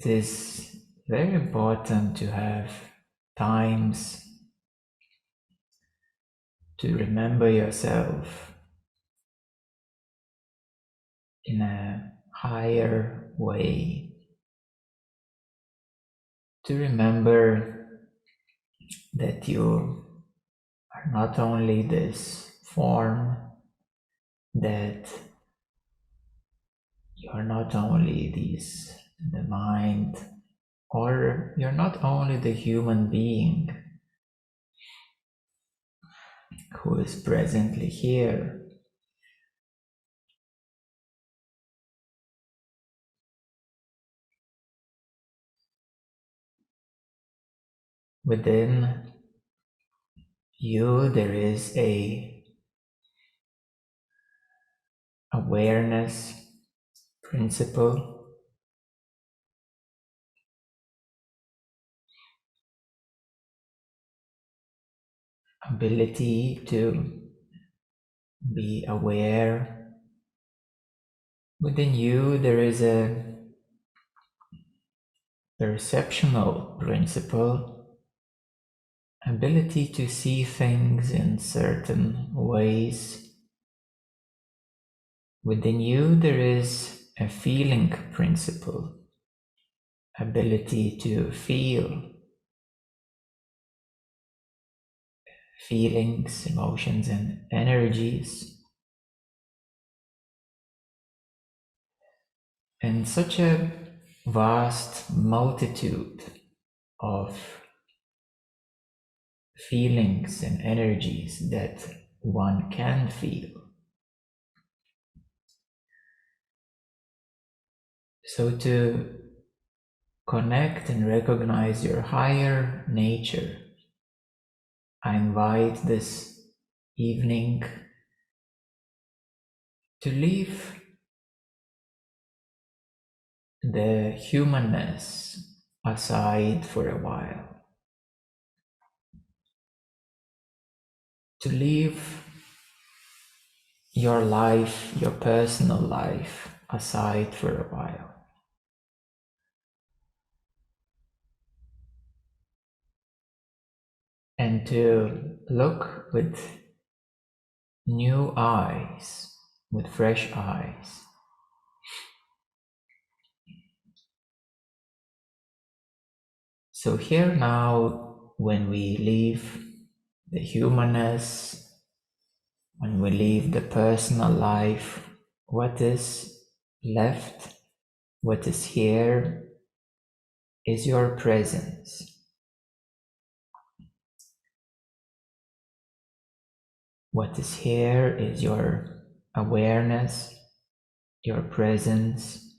it is very important to have times to remember yourself in a higher way, to remember that you are not only this form, that you are not only the mind, or you're not only the human being who is presently here. Within you there is a awareness principle, ability to be aware. Within you there is a perceptual principle, ability to see things in certain ways. Within you there is a feeling principle, ability to feel feelings, emotions, and energies. And such a vast multitude of feelings and energies that one can feel. So to connect and recognize your higher nature, I invite this evening to leave the humanness aside for a while, to leave your life, your personal life, aside for a while. And to look with new eyes, with fresh eyes. So here now, when we leave the humanness, when we leave the personal life, what is left, what is here, is your presence. What is here is your awareness, your presence,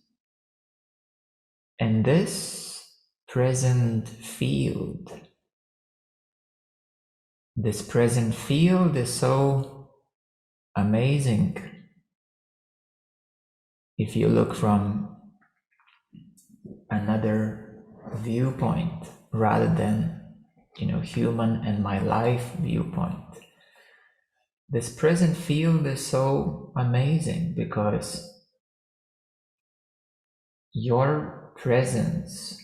and this present field. This present field is so amazing. If you look from another viewpoint rather than, human and my life viewpoint, this present field is so amazing because your presence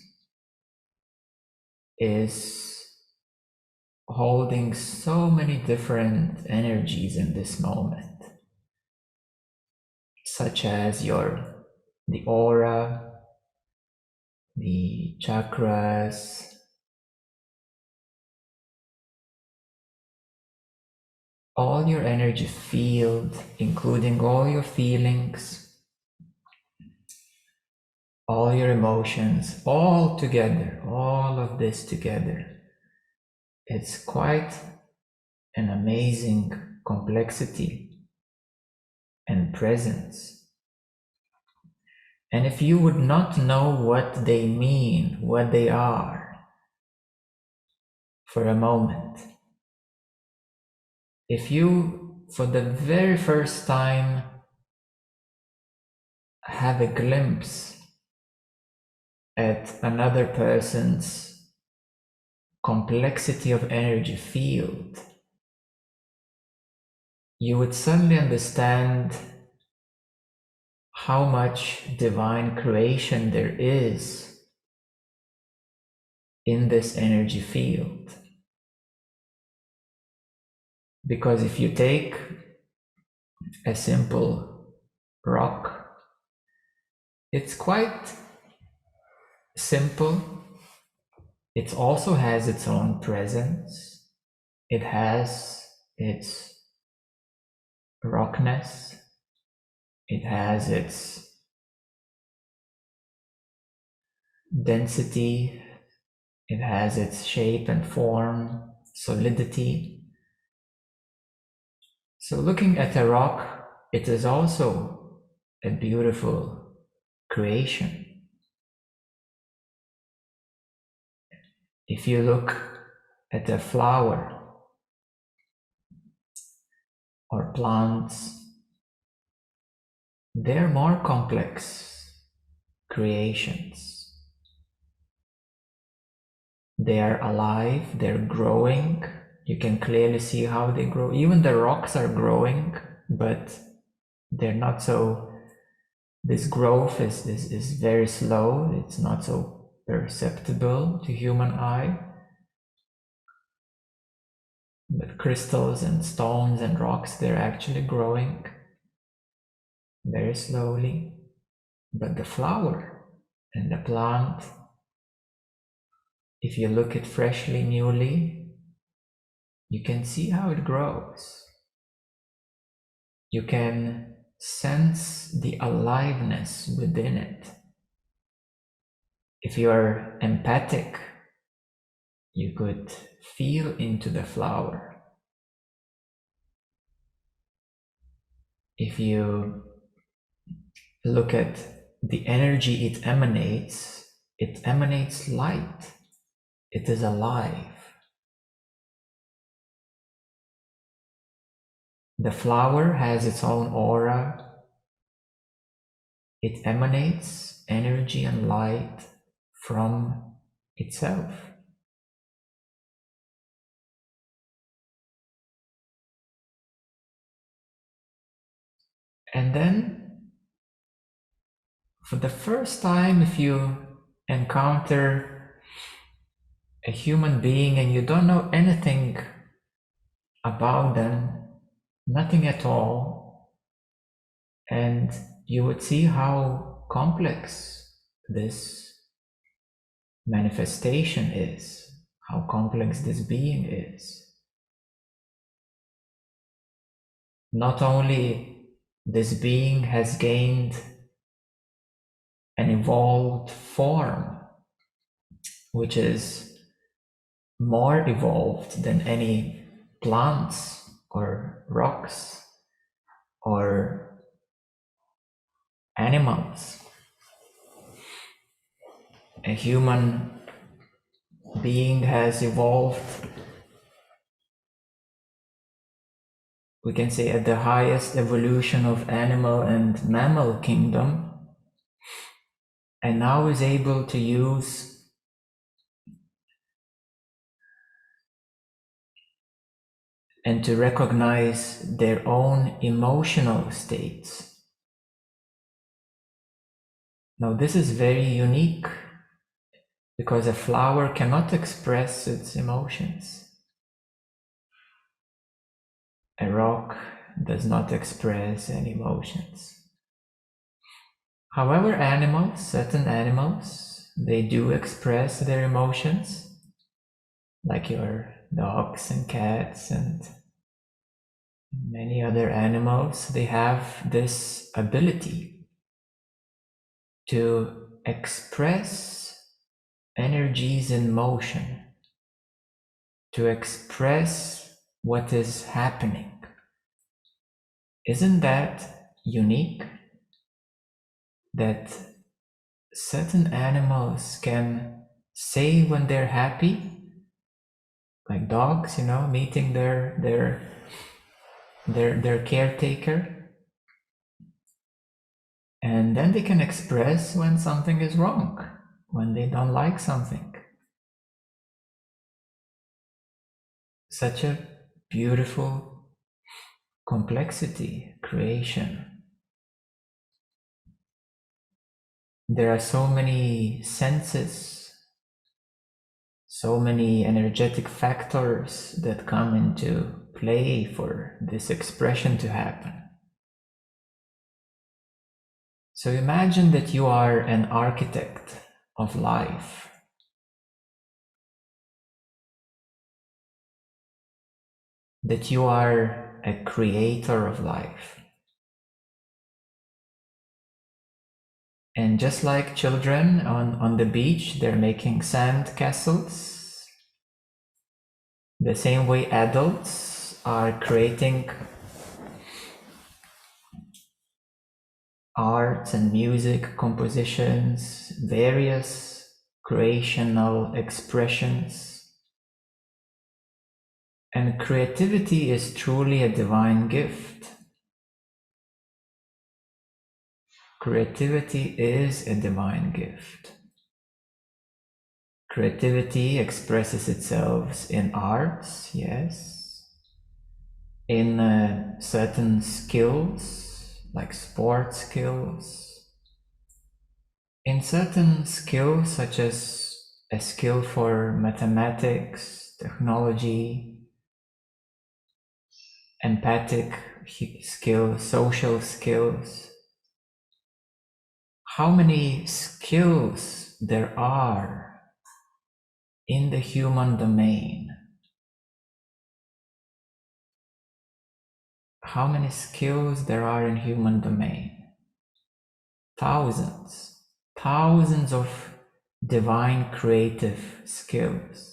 is holding so many different energies in this moment, such as the aura, the chakras, all your energy field, including all your feelings, all your emotions, all together, all of this together. It's quite an amazing complexity and presence. And if you would not know what they mean, what they are, for a moment, if you, for the very first time, have a glimpse at another person's complexity of energy field, you would suddenly understand how much divine creation there is in this energy field. Because if you take a simple rock, it's quite simple. It also has its own presence. It has its rockness. It has its density. It has its shape and form, solidity. So looking at a rock, it is also a beautiful creation. If you look at a flower or plants, they're more complex creations. They are alive, they're growing. You can clearly see how they grow. Even the rocks are growing, but they're not so, this growth is very slow. It's not so perceptible to human eye. But crystals and stones and rocks, they're actually growing very slowly. But the flower and the plant, if you look at freshly, newly, you can see how it grows. You can sense the aliveness within it. If you are empathic, you could feel into the flower. If you look at the energy it emanates light. It is alive. The flower has its own aura. It emanates energy and light from itself. And then, for the first time, if you encounter a human being and you don't know anything about them, nothing at all, and you would see how complex this manifestation is, how complex this being is. Not only this being has gained an evolved form, which is more evolved than any plants or rocks or animals. A human being has evolved, we can say, at the highest evolution of animal and mammal kingdom, and now is able to use and to recognize their own emotional states. Now, this is very unique because a flower cannot express its emotions. A rock does not express any emotions. However, certain animals, they do express their emotions, like your dogs and cats and many other animals. They have this ability to express energies in motion, to express what is happening. Isn't that unique? That certain animals can say when they're happy, like dogs, meeting their caretaker, and then they can express when something is wrong, when they don't like something. Such a beautiful complexity, creation. There are so many senses so many energetic factors that come into play for this expression to happen. So imagine that you are an architect of life. That you are a creator of life. And just like children on the beach, they're making sand castles. The same way adults are creating art and music compositions, various creational expressions. And creativity is truly a divine gift. Creativity is a divine gift. Creativity expresses itself in arts, yes, in certain skills, like sport skills, in certain skills such as a skill for mathematics, technology, empathic skills, social skills. How many skills there are in the human domain? How many skills there are in human domain? Thousands of divine creative skills.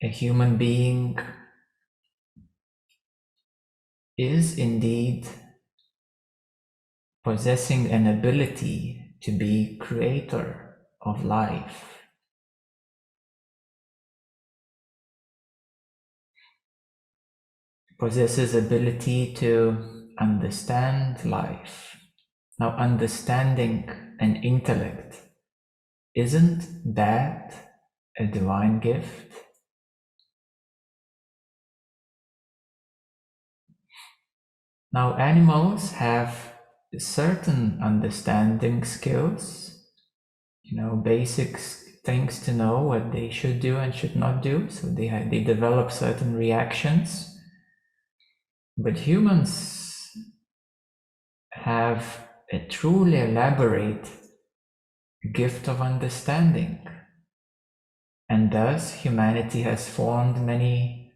A human being is indeed possessing an ability to be creator of life. Possesses ability to understand life. Now, understanding an intellect, isn't that a divine gift? Now, animals have certain understanding skills, basic things to know what they should do and should not do. So they develop certain reactions. But humans have a truly elaborate gift of understanding. And thus, humanity has formed many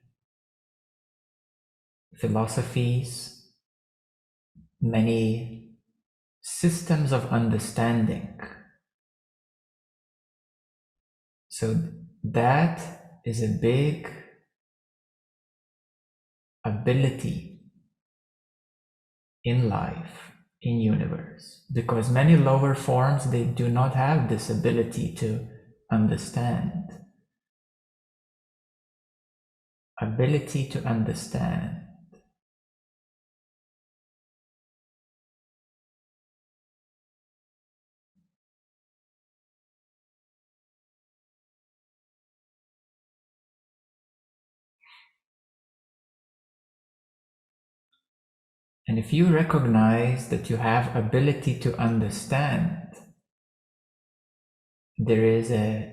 philosophies, many systems of understanding. So that is a big ability in life, in universe, because many lower forms, they do not have this ability to understand. Ability to understand. And if you recognize that you have ability to understand, there is a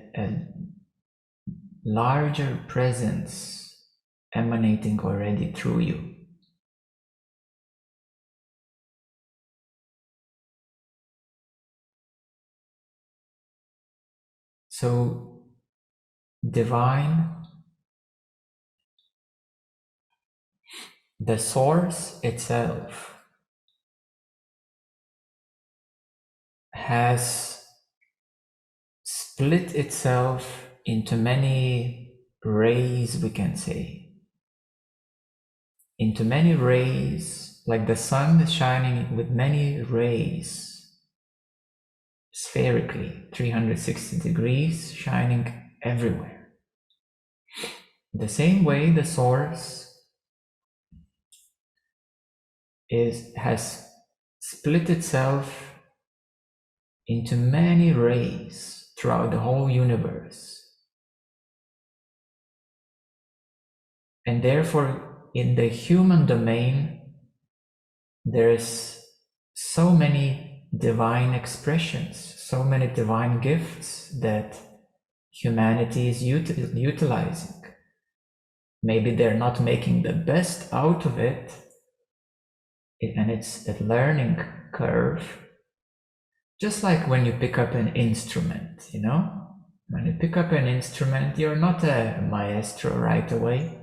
larger presence emanating already through you. So, divine, the source itself, has split itself into many rays, we can say. Into many rays, like the sun is shining with many rays, spherically, 360 degrees, shining everywhere. The same way the source has split itself into many rays throughout the whole universe. And therefore, in the human domain, there's so many divine expressions, so many divine gifts that humanity is utilizing. Maybe they're not making the best out of it, and it's a learning curve. Just like when you pick up an instrument, you know? When you pick up an instrument, you're not a maestro right away.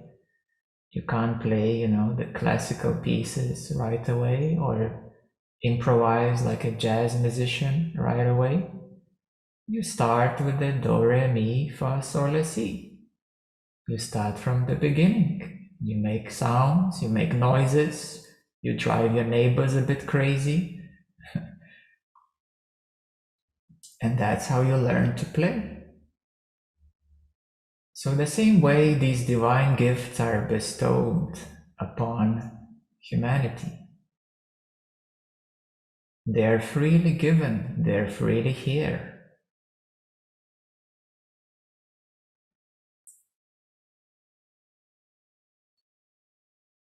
You can't play, you know, the classical pieces right away or improvise like a jazz musician right away. You start with the do, re, mi, fa, sol, la, si. You start from the beginning. You make sounds, you make noises, you drive your neighbors a bit crazy. And that's how you learn to play. So the same way these divine gifts are bestowed upon humanity. They're freely given, they're freely here.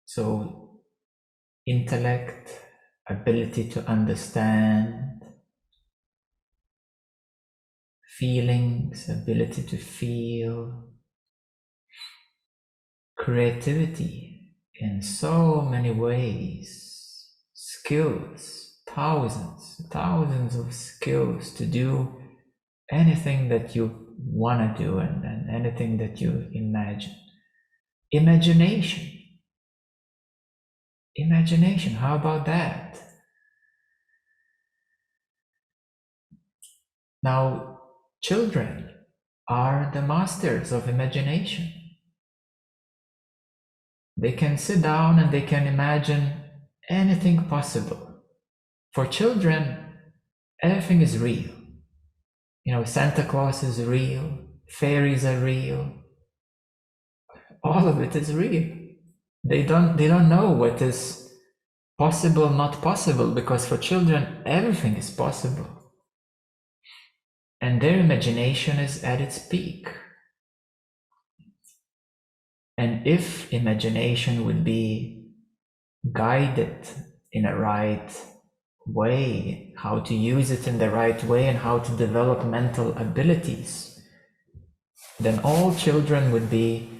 So intellect, ability to understand, feelings, ability to feel, creativity in so many ways, skills, thousands of skills to do anything that you want to do and anything that you imagine. Imagination, how about that? Now, children are the masters of imagination. They can sit down and they can imagine anything possible. For children, everything is real. You know, Santa Claus is real, fairies are real. All of it is real. They don't know what is possible, not possible, because for children, everything is possible. And their imagination is at its peak. And if imagination would be guided in a right way, how to use it in the right way and how to develop mental abilities, then all children would be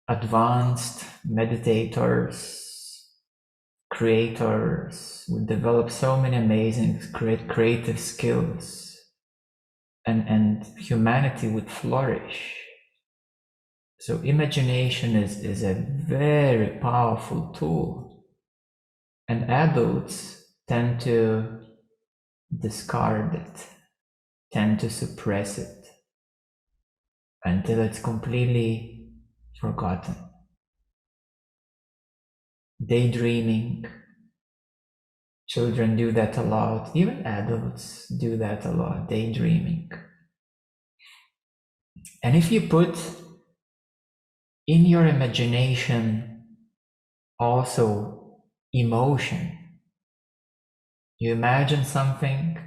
advanced meditators, creators, would develop so many amazing creative skills, and humanity would flourish. So imagination is a very powerful tool, and adults tend to discard it, tend to suppress it until it's completely forgotten. Daydreaming, children do that a lot, even adults do that a lot, daydreaming. And if you put in your imagination also emotion, you imagine something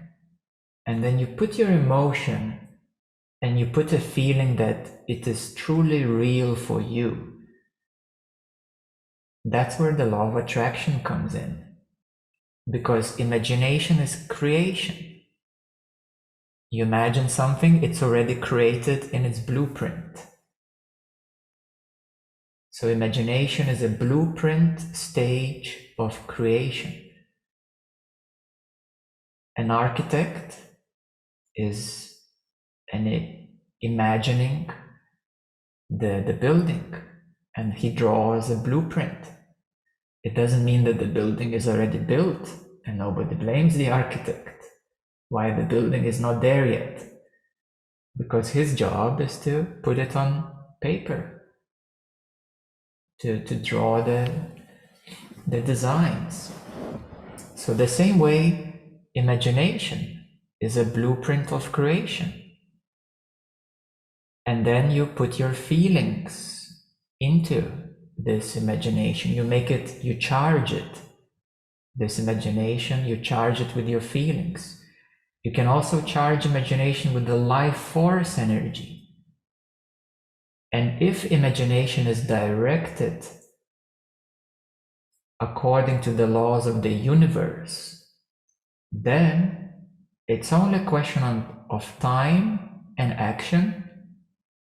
and then you put your emotion and you put a feeling that it is truly real for you, that's where the law of attraction comes in. Because imagination is creation. You imagine something, it's already created in its blueprint. So imagination is a blueprint stage of creation. An architect is imagining the building, and he draws a blueprint. It doesn't mean that the building is already built, and nobody blames the architect why the building is not there yet, because his job is to put it on paper, to draw the designs. So the same way, imagination is a blueprint of creation. And then you put your feelings into this imagination. You make it, you charge it. This imagination, you charge it with your feelings. You can also charge imagination with the life force energy. And if imagination is directed according to the laws of the universe, then it's only a question of time and action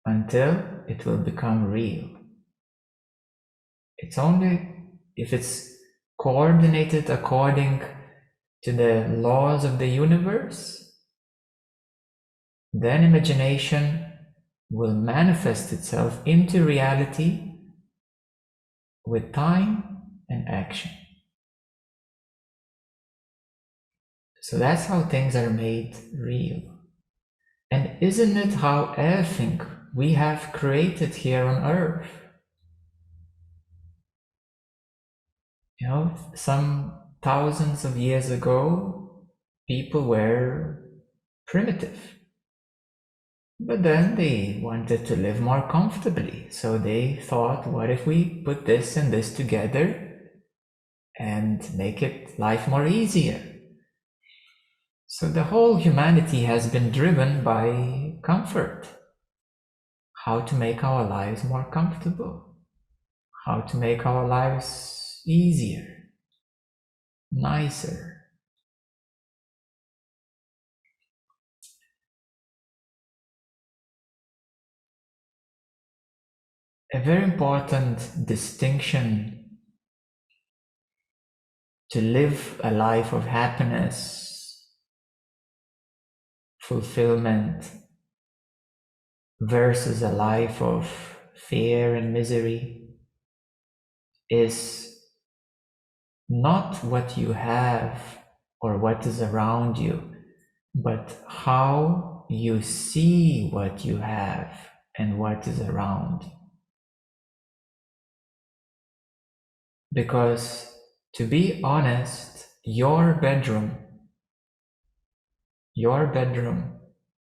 until it will become real. It's only if it's coordinated according to the laws of the universe, then imagination will manifest itself into reality with time and action. So that's how things are made real. And isn't it how everything we have created here on earth? You know, some thousands of years ago, people were primitive. But then they wanted to live more comfortably. So they thought, what if we put this and this together and make it life more easier? So the whole humanity has been driven by comfort. How to make our lives more comfortable. How to make our lives easier, nicer. A very important distinction to live a life of happiness, fulfillment, versus a life of fear and misery is not what you have or what is around you, but how you see what you have and what is around. Because to be honest, your bedroom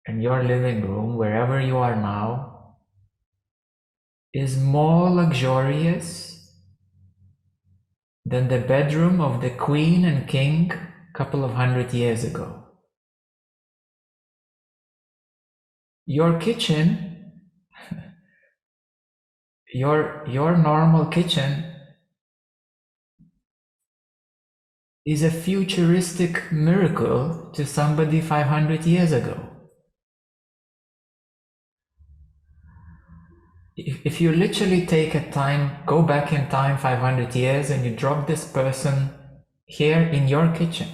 and your living room, wherever you are now, is more luxurious than the bedroom of the queen and king a couple of 100 years ago. Your kitchen, your normal kitchen, is a futuristic miracle to somebody 500 years ago. If you literally take a time, go back in time 500 years and you drop this person here in your kitchen,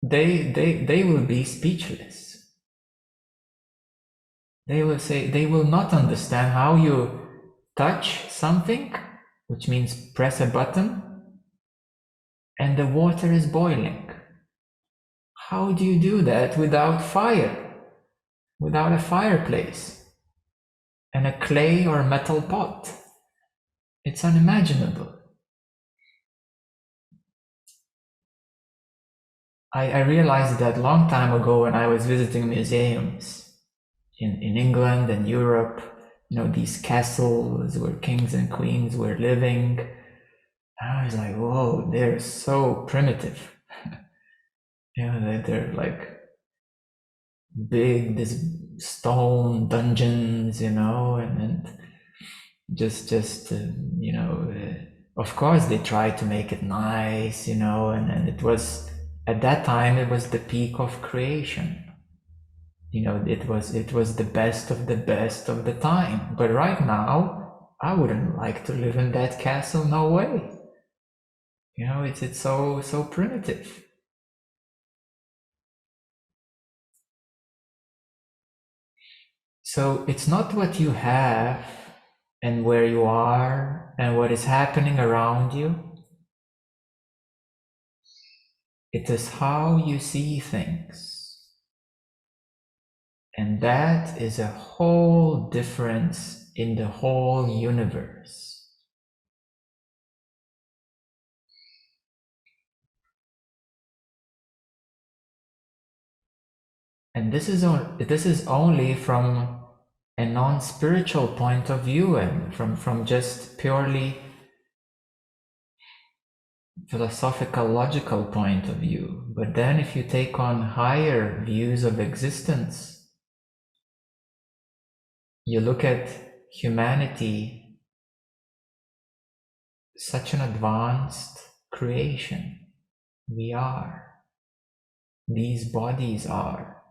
they will be speechless. They will say, they will not understand how you touch something, which means press a button, and the water is boiling. How do you do that without fire, without a fireplace and a clay or metal pot? It's unimaginable. I realized that a long time ago when I was visiting museums in England and Europe, you know, these castles where kings and queens were living. I was like, whoa, they're so primitive. You know, they're like big, this stone dungeons, you know, and just you know, of course they tried to make it nice, you know, and it was, at that time, it was the peak of creation. You know, it was the best of the time. But right now, I wouldn't like to live in that castle, no way. You know, it's so primitive. So it's not what you have and where you are and what is happening around you. It is how you see things. And that is a whole difference in the whole universe. And this is only from a non-spiritual point of view and from just purely philosophical, logical point of view. But then if you take on higher views of existence, You look at humanity, such an advanced creation. We are. These bodies are.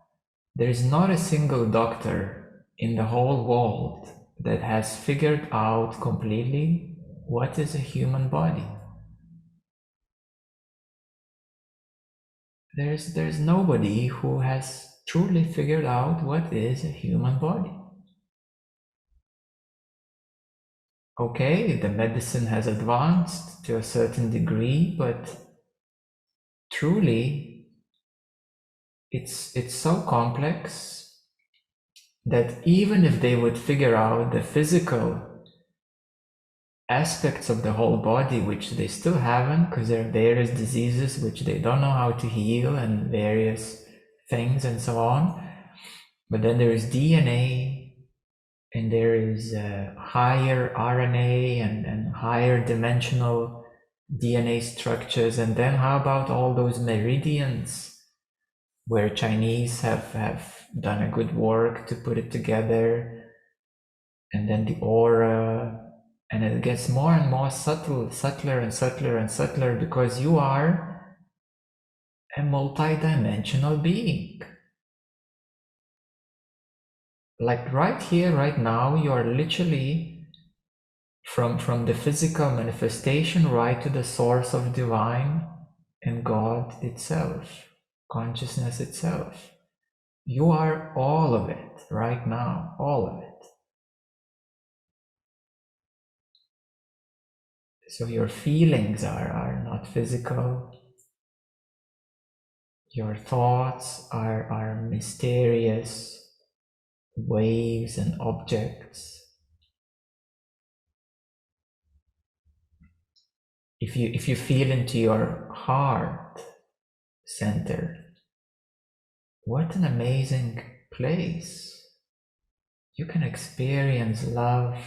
There is not a single doctor in the whole world that has figured out completely what is a human body. There's nobody who has truly figured out what is a human body. Okay, the medicine has advanced to a certain degree, but truly it's so complex that even if they would figure out the physical aspects of the whole body, which they still haven't, because there are various diseases which they don't know how to heal and various things and so on. But then there is DNA, and there is higher RNA and higher dimensional DNA structures. And then how about all those meridians where Chinese have done a good work to put it together, and then the aura, and it gets more and more subtler and subtler and subtler, because you are a multidimensional being. Like right here, right now, you are literally from the physical manifestation right to the source of divine and God itself, consciousness itself. You are all of it right now, all of it. So your feelings are not physical. Your thoughts are mysterious waves and objects. If you feel into your heart center, what an amazing place. You can experience love,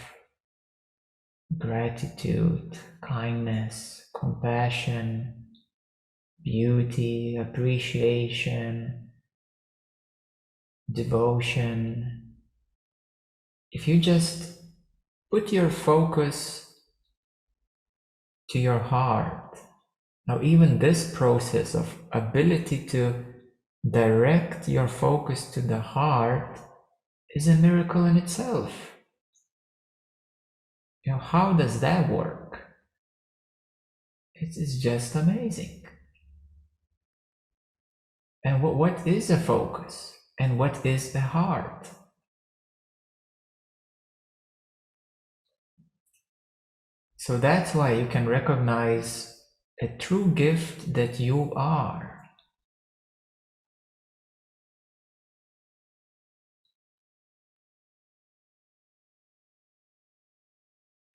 gratitude, kindness, compassion, beauty, appreciation, devotion. If you just put your focus to your heart. Now, even this process of ability to direct your focus to the heart is a miracle in itself. You know, how does that work? It is just amazing. And what is a focus? And what is the heart? So that's why you can recognize a true gift that you are.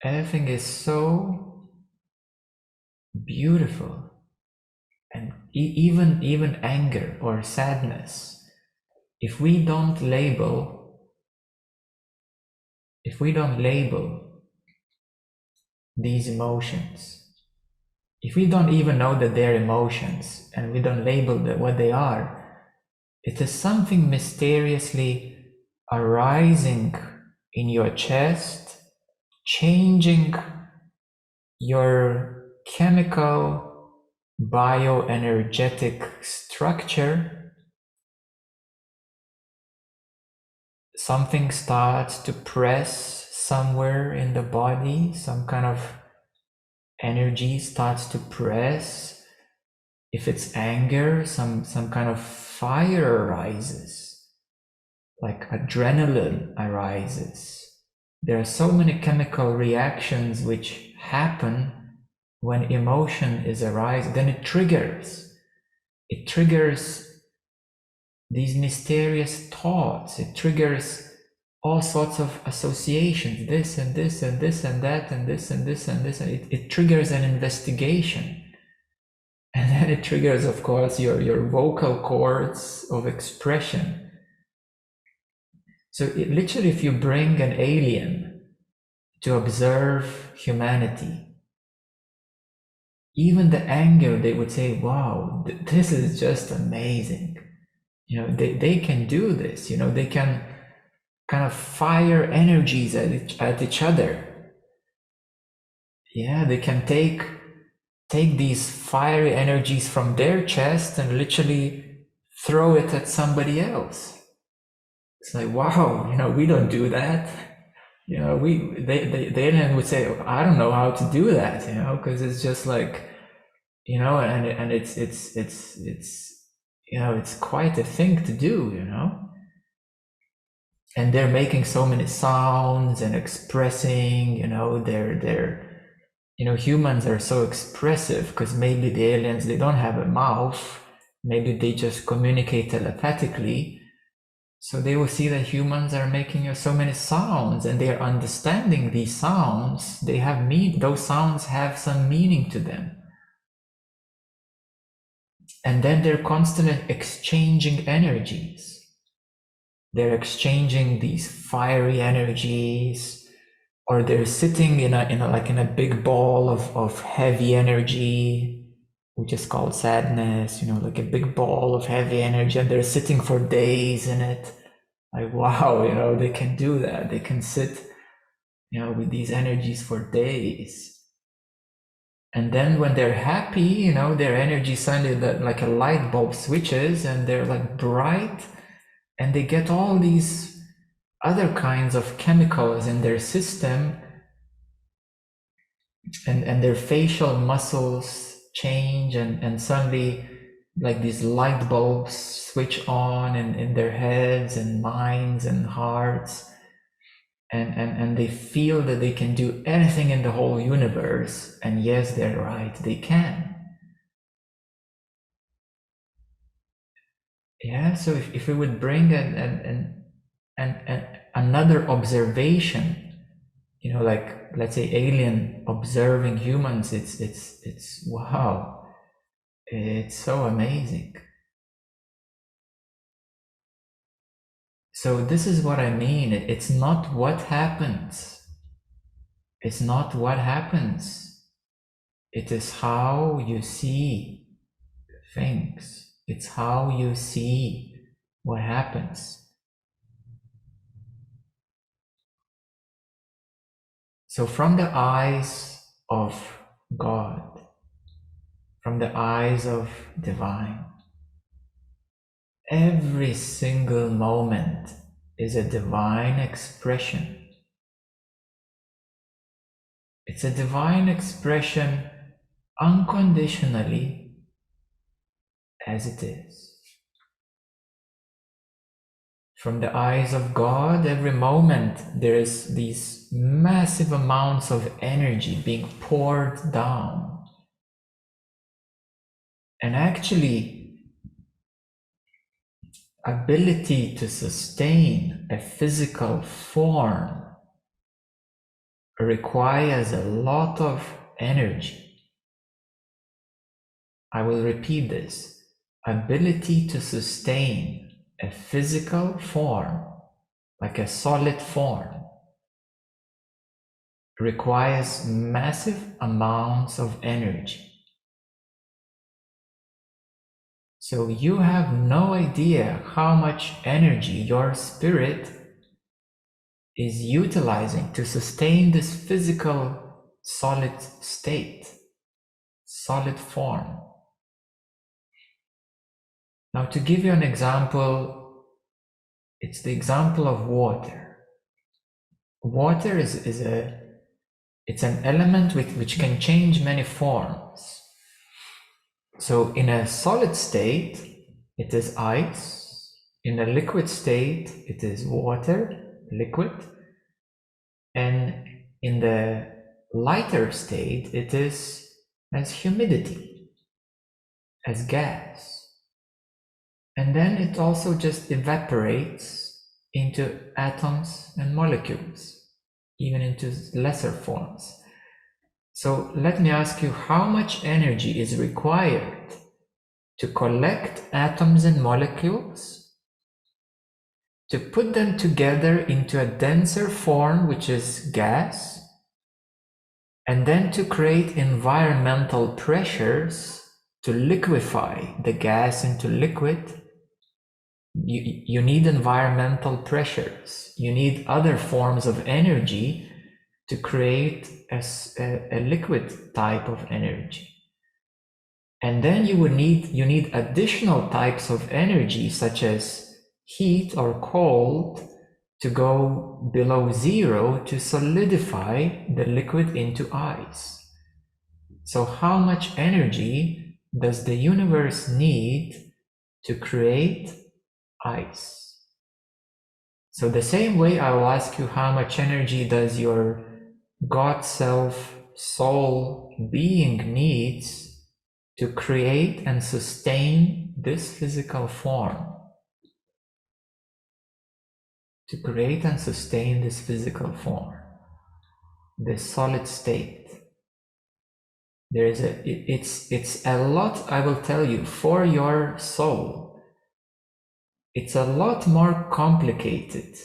Everything is so beautiful. And even anger or sadness, if we don't label these emotions, if we don't even know that they're emotions and we don't label what they are, it is something mysteriously arising in your chest, changing your chemical bioenergetic structure. Something starts to press somewhere in the body, some kind of energy starts to press. If it's anger, some kind of fire arises, like adrenaline arises. There are so many chemical reactions which happen when emotion is arising. Then it triggers these mysterious thoughts. It triggers all sorts of associations, this and this and this and that and this and this and this. And it triggers an investigation. And then it triggers, of course, your vocal cords of expression. So literally, if you bring an alien to observe humanity, even the anger, they would say, wow, this is just amazing. You know, they can do this, you know, they can kind of fire energies at each other. Yeah, they can take these fiery energies from their chest and literally throw it at somebody else. It's like, wow, we don't do that. The alien would say, I don't know how to do that, because it's just like, and it's quite a thing to do, and they're making so many sounds and expressing, humans are so expressive because maybe the aliens, they don't have a mouth, maybe they just communicate telepathically. So they will see that humans are making so many sounds and they are understanding these sounds. They have those sounds have some meaning to them. And then they're constantly exchanging energies. They're exchanging these fiery energies, or they're sitting in a big ball of heavy energy, which is called sadness, like a big ball of heavy energy, and they're sitting for days in it. Like, wow, they can do that. They can sit, with these energies for days. And then when they're happy, their energy suddenly like a light bulb switches and they're like bright, and they get all these other kinds of chemicals in their system, and their facial muscles change, and suddenly like these light bulbs switch on in their heads and minds and hearts, and they feel that they can do anything in the whole universe. And yes, they're right, they can. Yeah, so if we would bring another observation, like let's say alien observing humans, it's wow, it's so amazing. So this is what I mean. It's not what happens. It's not what happens. It is how you see things. It's how you see what happens. So from the eyes of God, from the eyes of Divine, every single moment is a divine expression. It's a divine expression unconditionally as it is. From the eyes of God, every moment there's these massive amounts of energy being poured down. And actually, ability to sustain a physical form requires a lot of energy. I will repeat this. Ability to sustain a physical form, like a solid form, requires massive amounts of energy. So you have no idea how much energy your spirit is utilizing to sustain this physical solid state, solid form. Now, to give you an example, it's the example of water. Water it's an element which can change many forms. So in a solid state, it is ice. In a liquid state, it is water, liquid. And in the lighter state, it is as humidity, as gas. And then it also just evaporates into atoms and molecules, even into lesser forms. So let me ask you, how much energy is required to collect atoms and molecules, to put them together into a denser form, which is gas, and then to create environmental pressures to liquefy the gas into liquid, You need environmental pressures. You need other forms of energy to create a liquid type of energy. And then you need additional types of energy, such as heat or cold, to go below zero to solidify the liquid into ice. So how much energy does the universe need to create ice? So the same way I will ask you, how much energy does your God self, soul, being needs to create and sustain this physical form? To create and sustain this physical form, this solid state. There is it's a lot, I will tell you, for your soul. It's a lot more complicated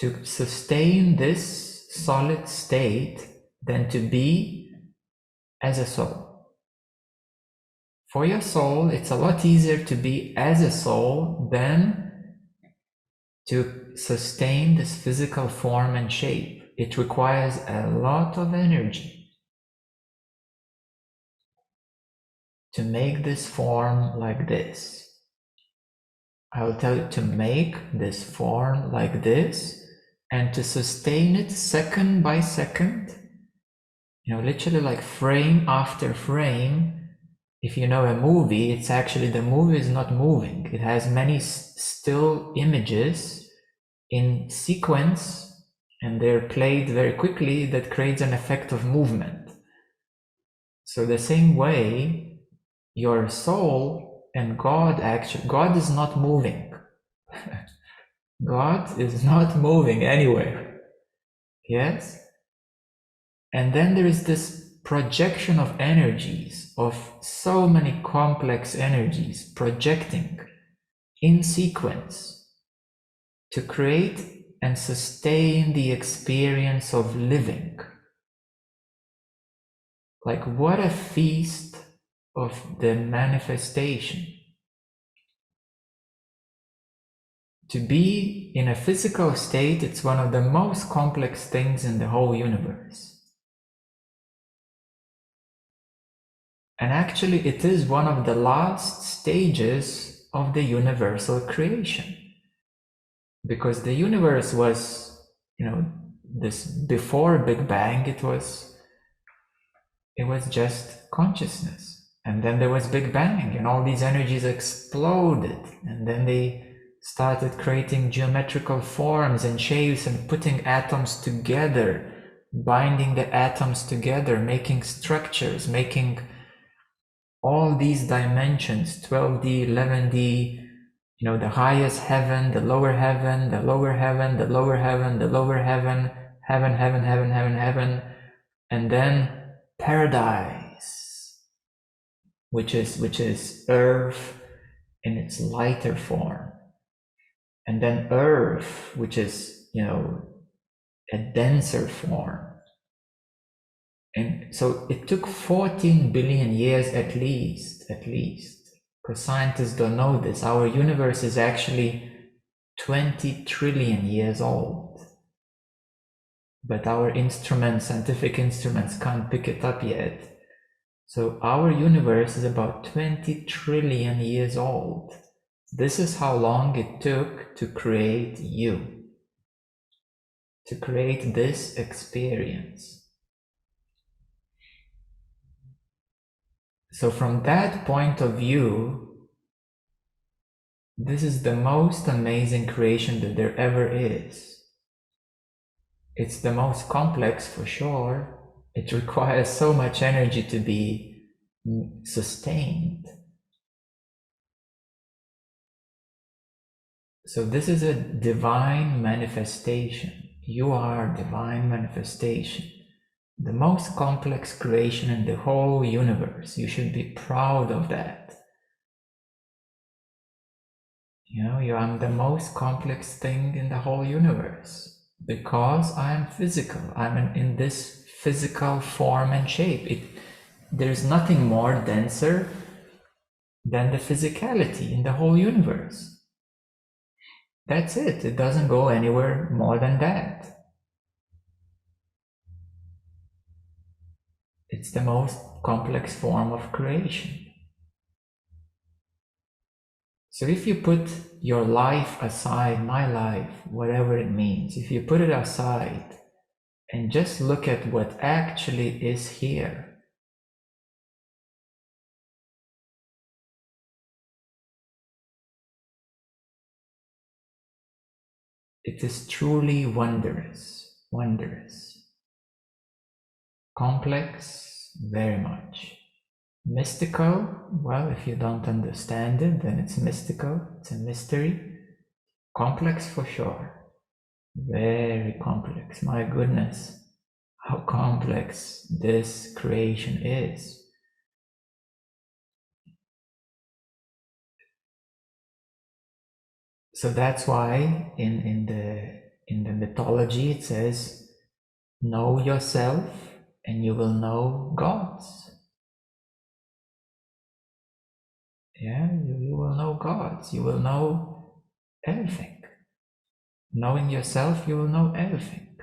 to sustain this solid state than to be as a soul. For your soul, it's a lot easier to be as a soul than to sustain this physical form and shape. It requires a lot of energy to make this form like this. I will tell you, to make this form like this and to sustain it second by second, literally like frame after frame. If you know a movie, it's actually, the movie is not moving. It has many still images in sequence, and they're played very quickly. That creates an effect of movement. So the same way, your soul and God, actually, God is not moving. God is not moving anywhere. Yes? And then there is this projection of energies, of so many complex energies projecting in sequence to create and sustain the experience of living. Like, what a feast of the manifestation. To be in a physical state, it's one of the most complex things in the whole universe. And actually, it is one of the last stages of the universal creation. Because the universe was, this before Big Bang, it was just consciousness. And then there was Big Bang, and all these energies exploded. And then they started creating geometrical forms and shapes and putting atoms together, binding the atoms together, making structures, making all these dimensions, 12D, 11D, the highest heaven, the lower heaven, the lower heaven, the lower heaven, the lower heaven, heaven, heaven, heaven, heaven, heaven, and then paradise, which is earth in its lighter form, and then earth, which is, a denser form. And so it took 14 billion years at least, because scientists don't know this. Our universe is actually 20 trillion years old. But our scientific instruments can't pick it up yet. So our universe is about 20 trillion years old. This is how long it took to create you, to create this experience. So from that point of view, this is the most amazing creation that there ever is. It's the most complex for sure. It requires so much energy to be sustained. So this is a divine manifestation. You are divine manifestation. The most complex creation in the whole universe. You should be proud of that. You are the most complex thing in the whole universe. Because I am physical. I'm in this physical form and shape. There's nothing more denser than the physicality in the whole universe. That's it. It doesn't go anywhere more than that. It's the most complex form of creation. So if you put your life aside, my life, whatever it means, if you put it aside and just look at what actually is here, it is truly wondrous, wondrous. Complex, very much. Mystical, well, if you don't understand it, then it's mystical, it's a mystery. Complex for sure. Very complex, my goodness, how complex this creation is. So that's why in the mythology it says, know yourself and you will know gods. Yeah, you will know gods, you will know everything. Knowing yourself, you will know everything.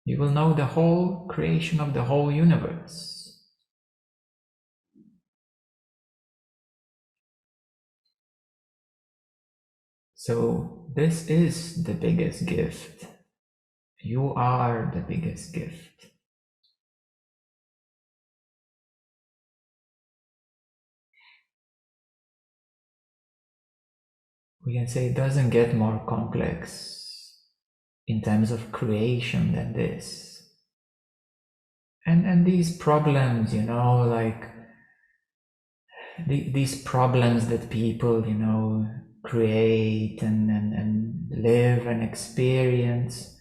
You will know the whole creation of the whole universe. So this is the biggest gift. You are the biggest gift. We can say it doesn't get more complex in terms of creation than this. And these problems, like these problems that people, create and live and experience,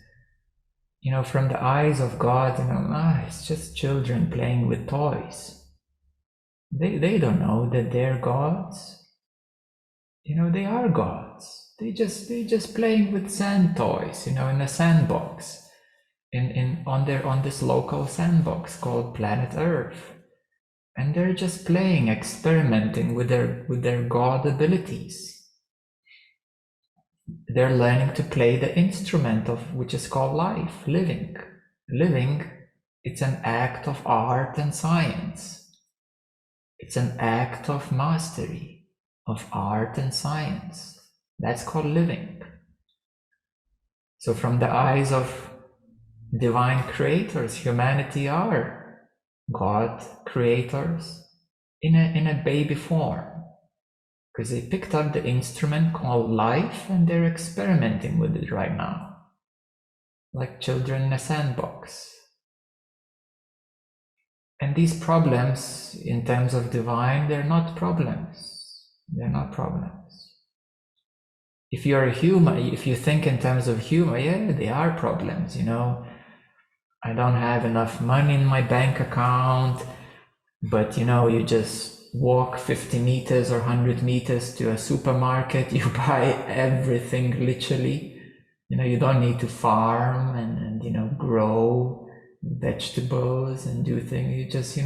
from the eyes of God, it's just children playing with toys. They don't know that they're gods. They are gods. They just playing with sand toys, in a sandbox, on this local sandbox called planet Earth, and they're just playing, experimenting with their god abilities. They're learning to play the instrument of which is called life, living. Living, it's an act of art and science. It's an act of mastery, of art and science. That's called living. So from the eyes of divine creators, humanity are God creators in a baby form. Because they picked up the instrument called life and they're experimenting with it right now. Like children in a sandbox. And these problems, in terms of divine, they're not problems. They're not problems. If you're a human, if you think in terms of humor, yeah, they are problems, I don't have enough money in my bank account, but you just walk 50 meters or 100 meters to a supermarket, you buy everything literally. You don't need to farm and grow vegetables and do things. You just,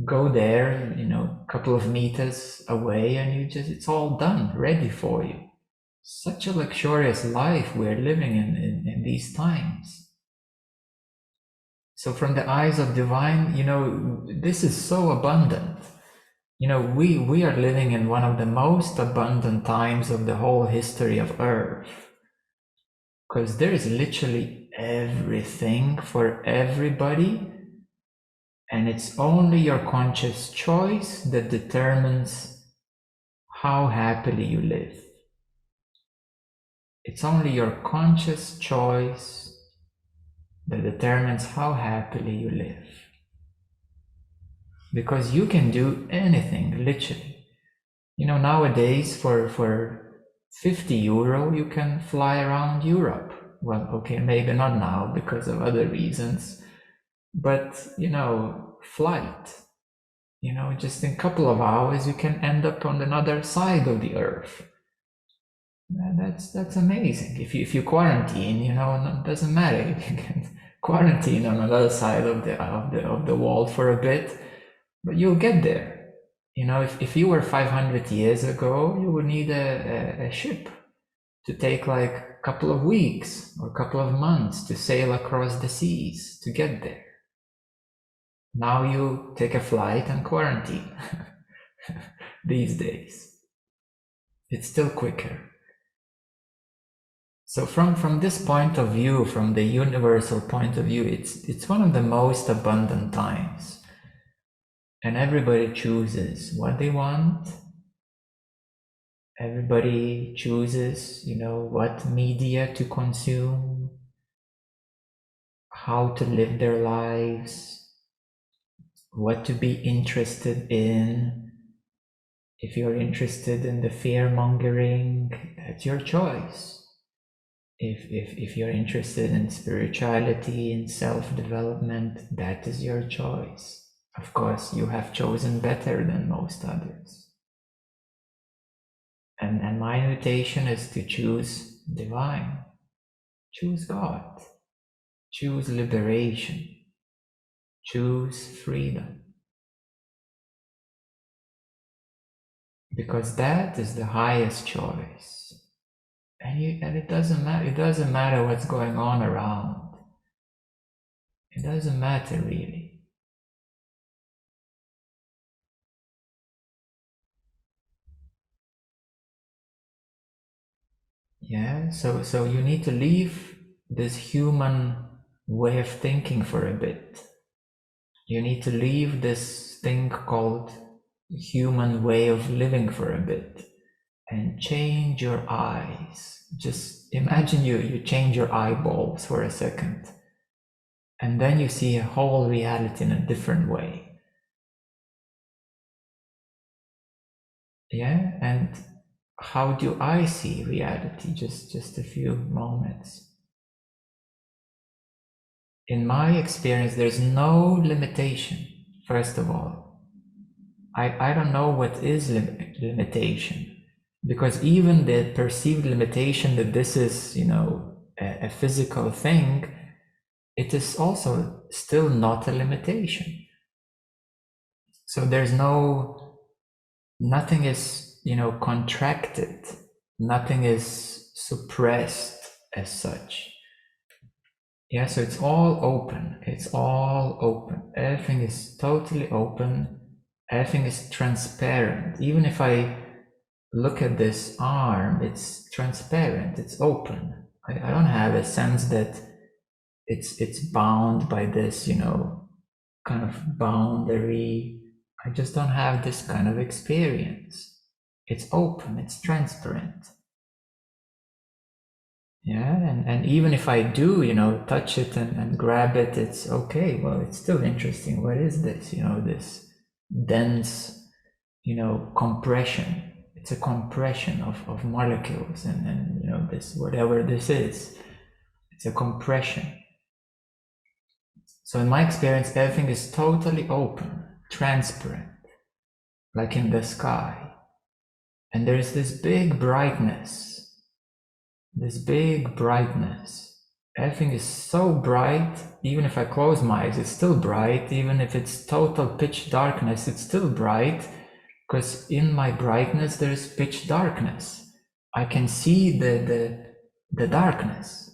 go there, a couple of meters away, and it's all done, ready for you. Such a luxurious life we're living in these times. So from the eyes of divine, this is so abundant. We are living in one of the most abundant times of the whole history of Earth. Because there is literally everything for everybody, and it's only your conscious choice that determines how happily you live. It's only your conscious choice that determines how happily you live. Because you can do anything, literally. Nowadays for 50 euro, you can fly around Europe. Well, okay, maybe not now because of other reasons, but, flight, just in a couple of hours, you can end up on another side of the earth. That's amazing. If you quarantine, it doesn't matter. You can quarantine on another side of the world for a bit, but you'll get there. You know, if you were 500 years ago, you would need a ship to take like a couple of weeks or a couple of months to sail across the seas to get there. Now you take a flight and quarantine these days. It's still quicker. So from this point of view, from the universal point of view, it's one of the most abundant times. And everybody chooses what they want. Everybody chooses, you know, what media to consume, how to live their lives, what to be interested in. If you're interested in the fear-mongering, that's your choice. If you're interested in spirituality and self-development, that is your choice. Of course, you have chosen better than most others. And my invitation is to choose divine, choose God, choose liberation, choose freedom. Because that is the highest choice. And it doesn't matter what's going on around. It doesn't matter really. Yeah, so you need to leave this human way of thinking for a bit. You need to leave this thing called human way of living for a bit and change your eyes. Just imagine you change your eyeballs for a second, and then you see a whole reality in a different way. Yeah, and how do I see reality? Just a few moments. In my experience, there's no limitation, first of all. I don't know what is limitation, because even the perceived limitation that this is, you know, a physical thing, it is also still not a limitation. So there's nothing is, you know, contracted, nothing is suppressed as such. Yeah, so it's all open. It's all open. Everything is totally open. Everything is transparent. Even if I look at this arm, it's transparent. It's open. I don't have a sense that it's bound by this, you know, kind of boundary. I just don't have this kind of experience. It's open. It's transparent. Yeah, and even if I do, you know, touch it and grab it, it's okay. Well, it's still interesting. What is this? You know, this dense, you know, compression. It's a compression of molecules and you know, this, whatever this is, it's a compression. So in my experience, everything is totally open, transparent, like in the sky. And there's this big brightness. Everything is so bright. Even if I close my eyes, it's still bright. Even if it's total pitch darkness, it's still bright, because in my brightness there's pitch darkness. I can see the darkness.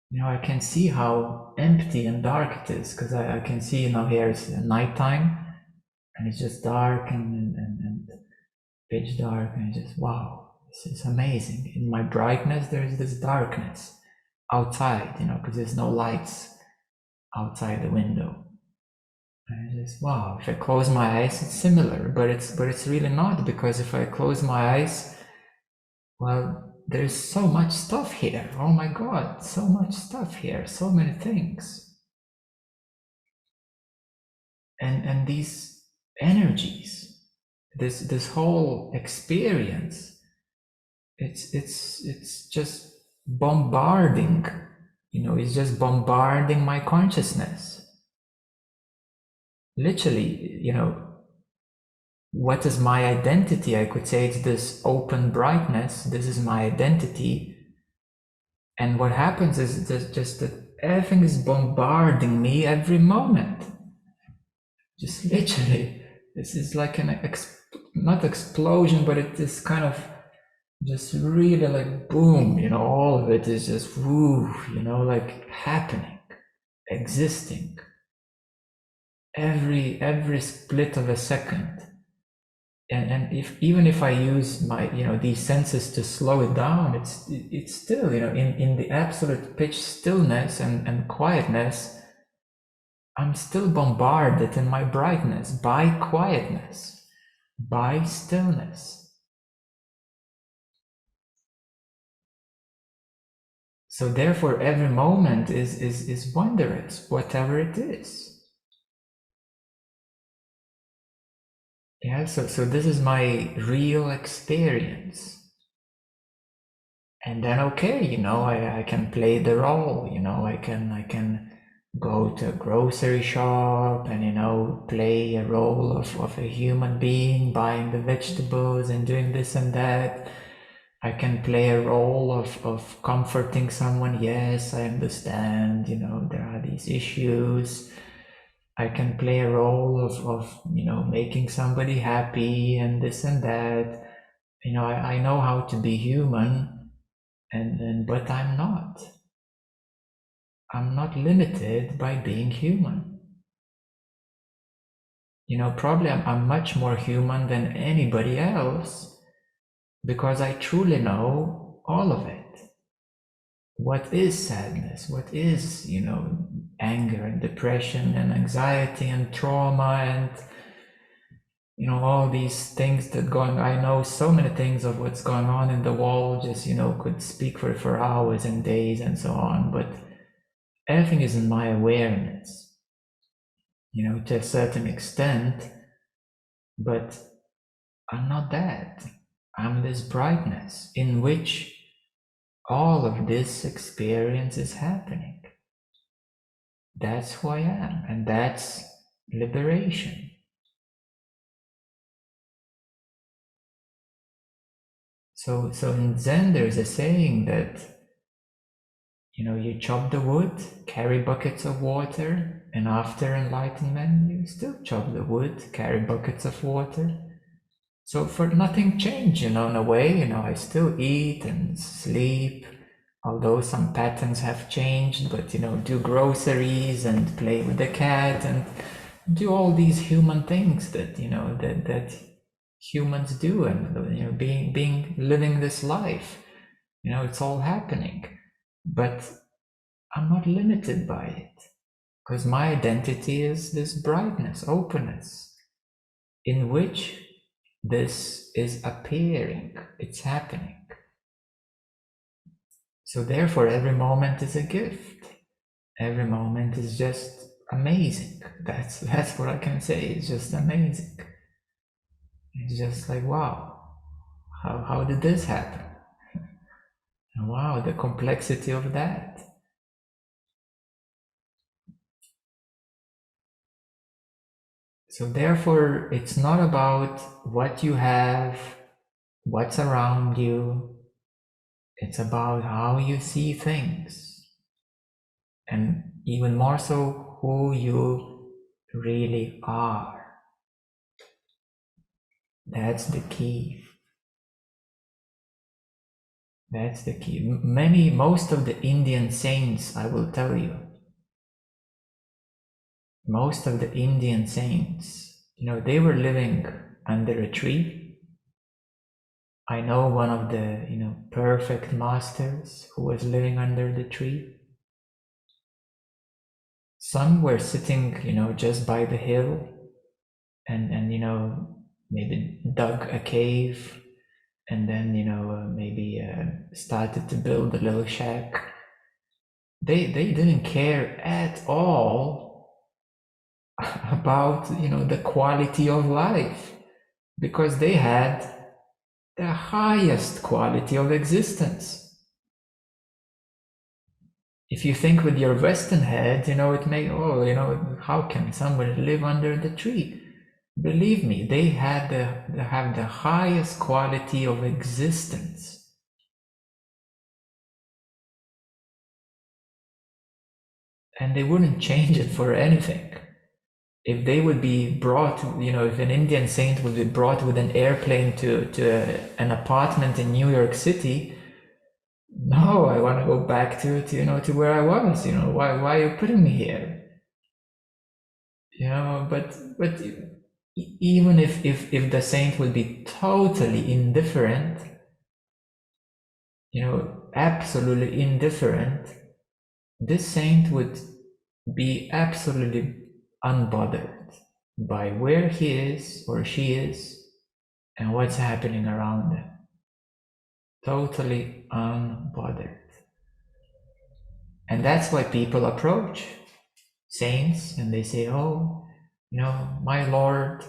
You know, I can see how empty and dark it is, because I can see, you know, here it's nighttime and it's just dark and pitch dark, and just wow. This is amazing. In my brightness, there's this darkness outside, you know, because there's no lights outside the window. And I just, wow, if I close my eyes, it's similar, but it's really not, because if I close my eyes, well, there's so much stuff here. Oh my God, so much stuff here, so many things. And these energies, this whole experience, it's just bombarding, you know, it's just bombarding my consciousness. Literally, you know, what is my identity? I could say it's this open brightness. This is my identity. And what happens is just that everything is bombarding me every moment. Just literally, This is like an not explosion, but it is kind of just really like boom, all of it is just woo, like happening, existing, every split of a second. And even if I use my these senses to slow it down, it's still in the absolute pitch stillness and quietness, I'm still bombarded in my brightness by quietness, by stillness. So therefore every moment is wondrous, whatever it is. Yeah, so this is my real experience. And then okay, I can play the role, I can go to a grocery shop and play a role of a human being buying the vegetables and doing this and that. I can play a role of comforting someone. Yes, I understand, there are these issues. I can play a role of making somebody happy and this and that. I know how to be human, but I'm not. I'm not limited by being human. Probably I'm much more human than anybody else because I truly know all of it. What is sadness? What is, anger and depression and anxiety and trauma and all these things that going. I know so many things of what's going on in the world, just could speak for hours and days and so on, but everything is in my awareness, to a certain extent, but I'm not that. I'm this brightness in which all of this experience is happening. That's who I am, and that's liberation. So in Zen, there's a saying that, you chop the wood, carry buckets of water, and after enlightenment, you still chop the wood, carry buckets of water. So for nothing changed, in a way, I still eat and sleep, although some patterns have changed, but, do groceries and play with the cat and do all these human things that, that humans do, and, living this life, it's all happening. But I'm not limited by it because my identity is this brightness, openness, in which this is appearing, it's happening. So therefore, every moment is a gift. Every moment is just amazing. That's what I can say. It's just amazing. It's just like, wow, how did this happen? And wow, the complexity of that. So therefore, it's not about what you have, what's around you. It's about how you see things. And even more so, who you really are. That's the key. That's the key. Most of the Indian saints, I will tell you, most of the Indian saints, they were living under a tree. I know one of the, perfect masters who was living under the tree. Some were sitting, just by the hill and maybe dug a cave and then, maybe started to build a little shack. They didn't care at all about, the quality of life because they had the highest quality of existence. If you think with your Western head, it may, how can somebody live under the tree? Believe me, they have the highest quality of existence. And they wouldn't change it for anything. if they would be brought, if an Indian saint would be brought with an airplane to an apartment in New York City, no, I want to go back to where I was. Why are you putting me here? But even if the saint would be totally indifferent, absolutely indifferent, this saint would be absolutely unbothered by where he is or she is and what's happening around them. Totally unbothered. And that's why people approach saints and they say, oh, my Lord,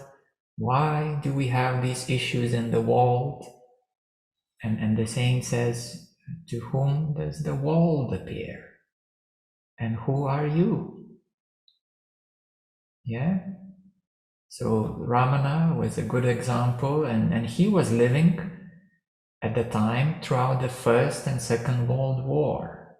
why do we have these issues in the world? And the saint says, to whom does the world appear? And who are you? Yeah? So Ramana was a good example, and he was living at the time throughout the First and Second World War.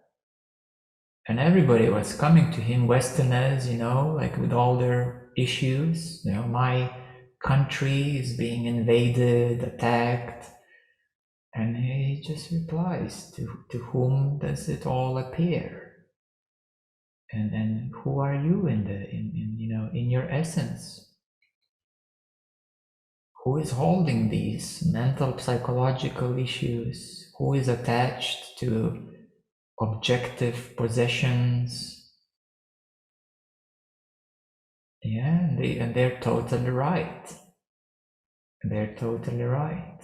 And everybody was coming to him, Westerners, like with all their issues. My country is being invaded, attacked. And he just replies, to whom does it all appear? And who are you in your essence? Who is holding these mental, psychological issues? Who is attached to objective possessions? Yeah, and they're totally right. They're totally right.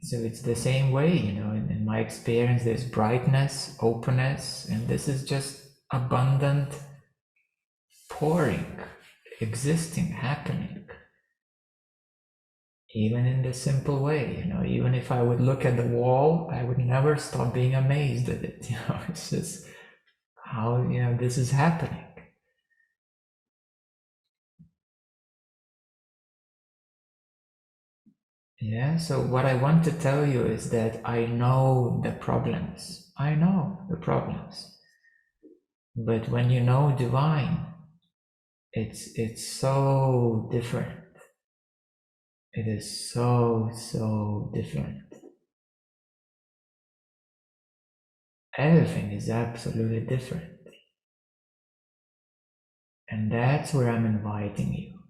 So it's the same way, in my experience, there's brightness, openness, and this is just abundant pouring, existing, happening. Even in the simple way, even if I would look at the wall, I would never stop being amazed at it. It's just how, this is happening. Yeah, so what I want to tell you is that I know the problems. I know the problems. But when you know divine, it's so different. It is so different. Everything is absolutely different. And that's where I'm inviting you.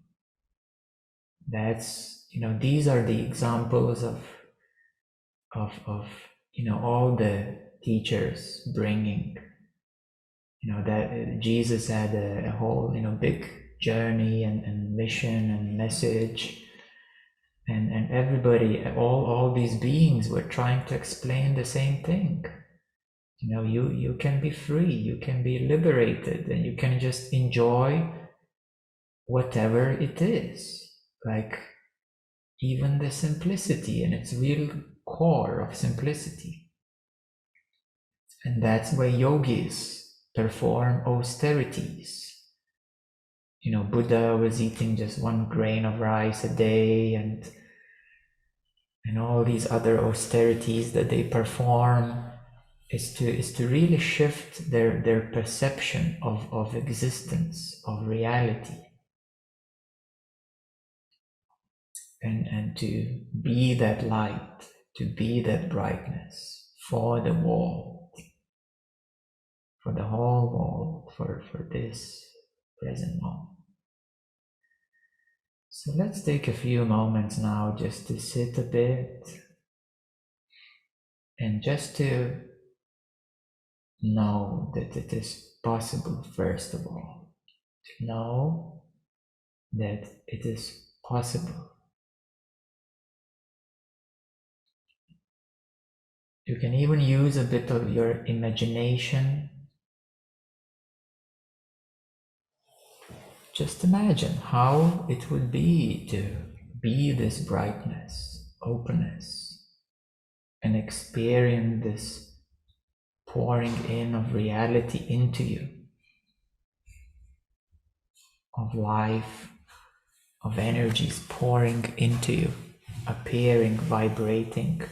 That's, these are the examples of all the teachers bringing, that Jesus had a whole, big journey and mission and message. And everybody, all these beings were trying to explain the same thing. You can be free, you can be liberated, and you can just enjoy whatever it is. Like even the simplicity and its real core of simplicity. And that's where yogis perform austerities. Buddha was eating just 1 grain of rice a day, and all these other austerities that they perform is to really shift their perception of existence, of reality, and to be that light, to be that brightness for the world, for the whole world, for this present moment. So let's take a few moments now just to sit a bit and just to know that it is possible, first of all, to know that it is possible. You can even use a bit of your imagination. Just imagine how it would be to be this brightness, openness, and experience this pouring in of reality into you, of life, of energies pouring into you, appearing, vibrating.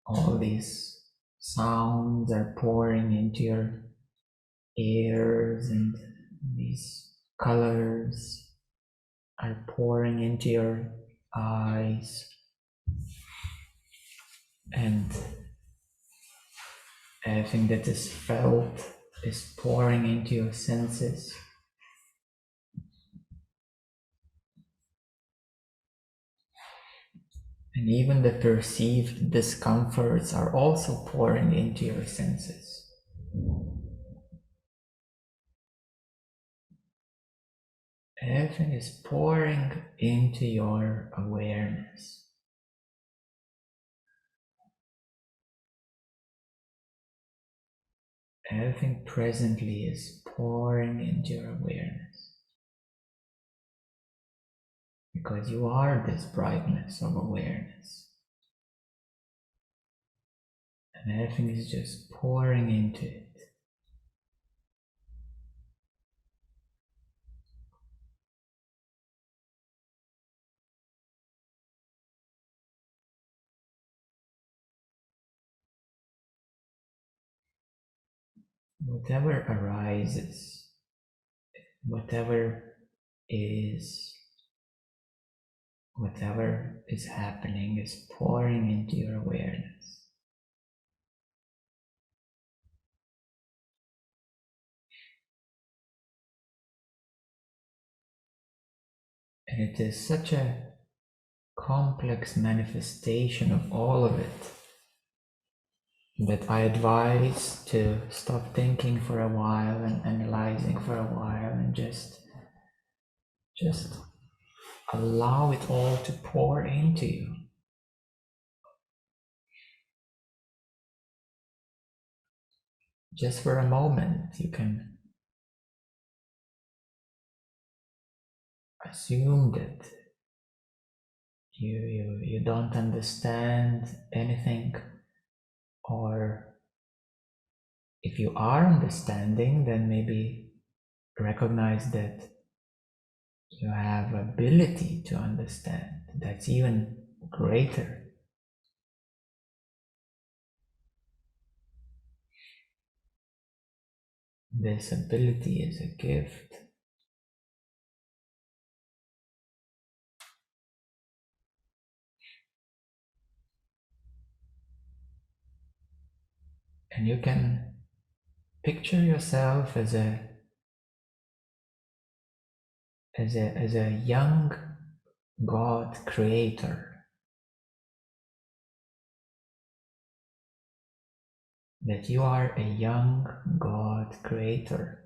All these sounds are pouring into your ears and these colors are pouring into your eyes, and everything that is felt is pouring into your senses. And even the perceived discomforts are also pouring into your senses. Everything is pouring into your awareness. Everything presently is pouring into your awareness. Because you are this brightness of awareness. And everything is just pouring into it. Whatever arises, whatever is, whatever is happening is pouring into your awareness. And it is such a complex manifestation of all of it that I advise to stop thinking for a while and analyzing for a while and just allow it all to pour into you. Just for a moment, you can assume that you don't understand anything, or if you are understanding, then maybe recognize that you have ability to understand. That's even greater. This ability is a gift. And you can picture yourself as a young God creator. That you are a young God creator.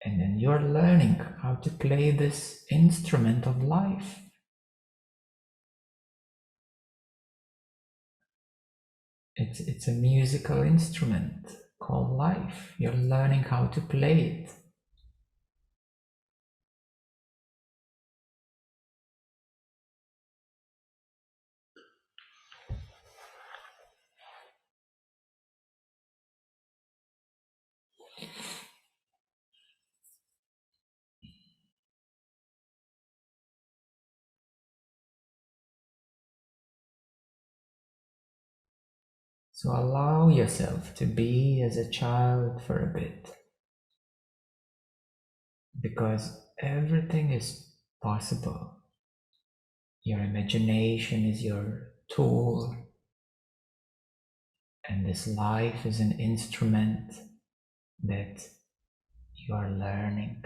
And then you're learning how to play this instrument of life. It's a musical instrument called life. You're learning how to play it. So allow yourself to be as a child for a bit. Because everything is possible. Your imagination is your tool, and this life is an instrument that you are learning.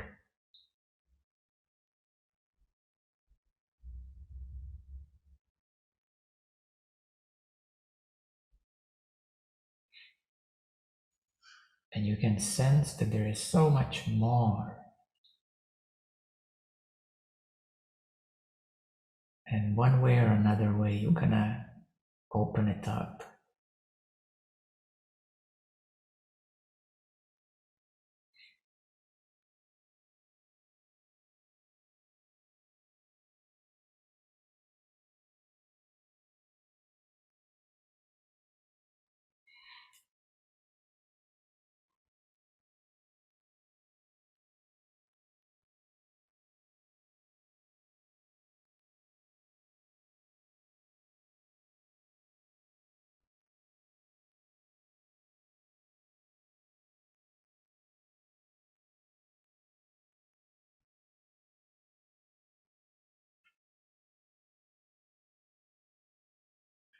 And you can sense that there is so much more. And one way or another way, you're gonna open it up.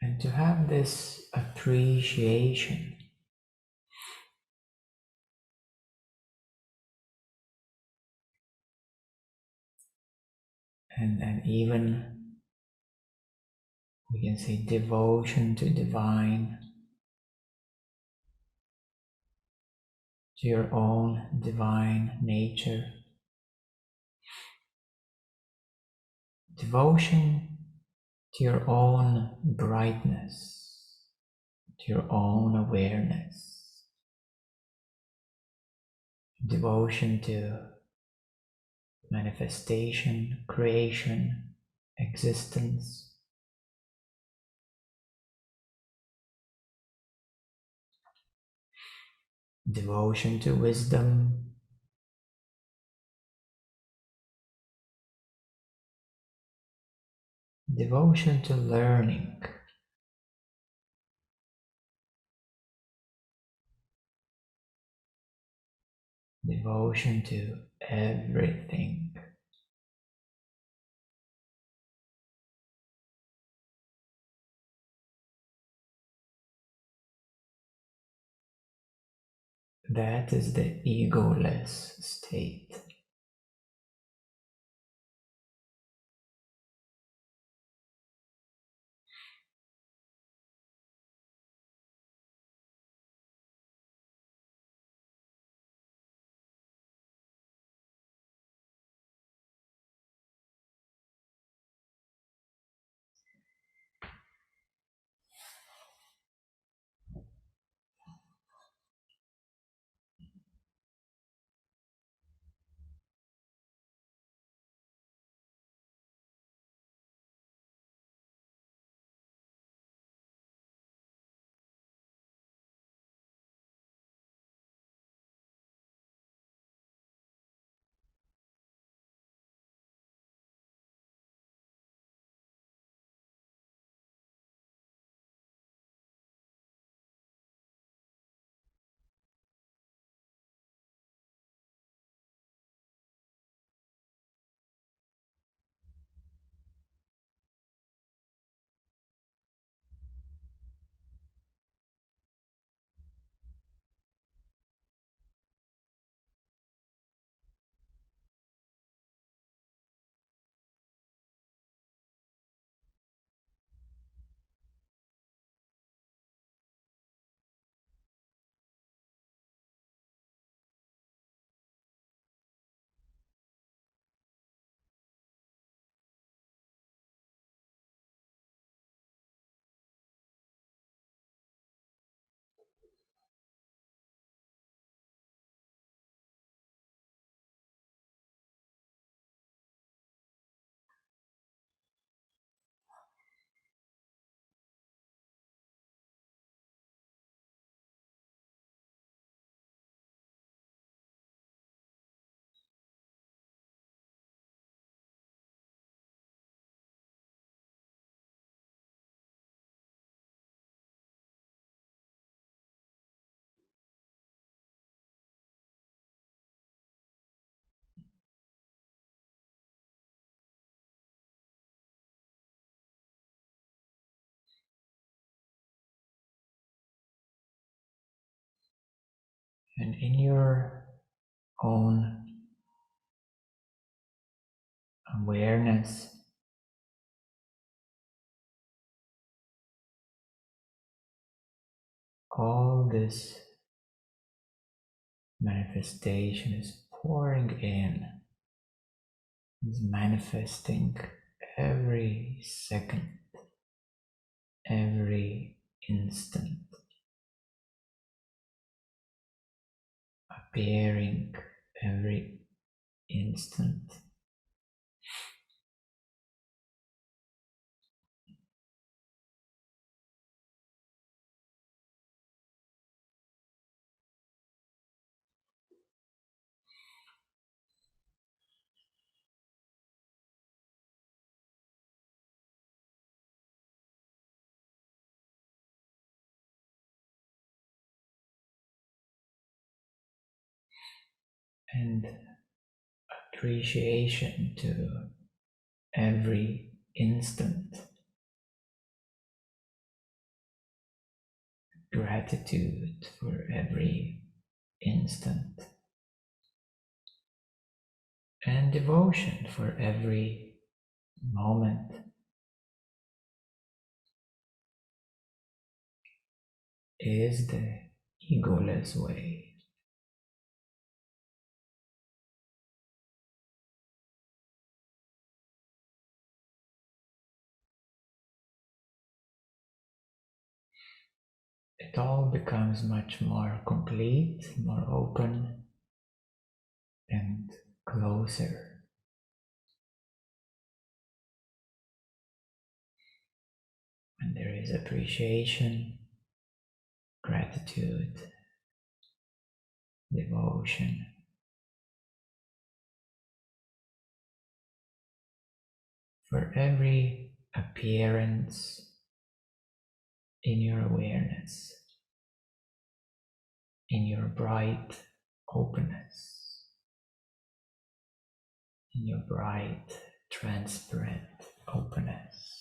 And to have this appreciation and even we can say devotion to divine, to your own divine nature, devotion to your own brightness, to your own awareness, devotion to manifestation, creation, existence, devotion to wisdom, devotion to learning, devotion to everything. That is the egoless state. And in your own awareness, all this manifestation is pouring in, is manifesting every second, every instant, appearing every instant. And appreciation to every instant, gratitude for every instant, and devotion for every moment is the egoless way. It all becomes much more complete, more open, and closer. When there is appreciation, gratitude, devotion for every appearance in your awareness, in your bright openness, in your bright, transparent openness.